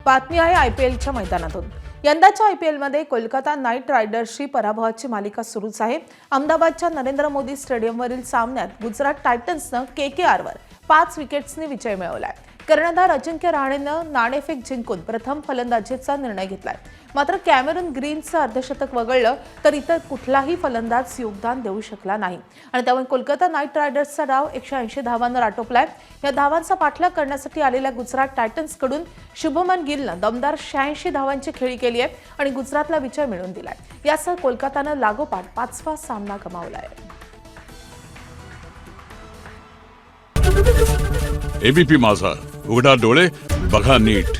बातमी आहे आयपीएलच्या मैदानातून। यंदाच्या आयपीएलमध्ये कोलकाता नाईट रायडर्सची पराभवाची मालिका सुरूच आहे। अहमदाबादच्या नरेंद्र मोदी स्टेडियमवरील सामन्यात गुजरात टायटन्सनं केकेआरवर 5 विकेट्सनी विजय मिळवलाय। कर्णधार अजिंक्य रहाणेनं नाणेफेक जिंकून प्रथम फलंदाजीचा निर्णय घेतलाय। मात्र कॅमेरून ग्रीनचं अर्धशतक वगळलं तर इतर कुठलाही फलंदाज योगदान देऊ शकला नाही आणि त्यामुळे कोलकाता नाईट रायडर्सचा डाव 180 धावांवर आटोपलाय। या धावांचा पाठलाग करण्यासाठी आलेल्या गुजरात टायटन्सकडून शुभमन गिलनं दमदार 86 धावांची खेळी केली आहे आणि गुजरातला विजय मिळवून दिलाय। यासह कोलकातानं लागोपाठ 5वा सामना गमावलाय। एबीपी माझा, उघडा डोळे बघा नीट।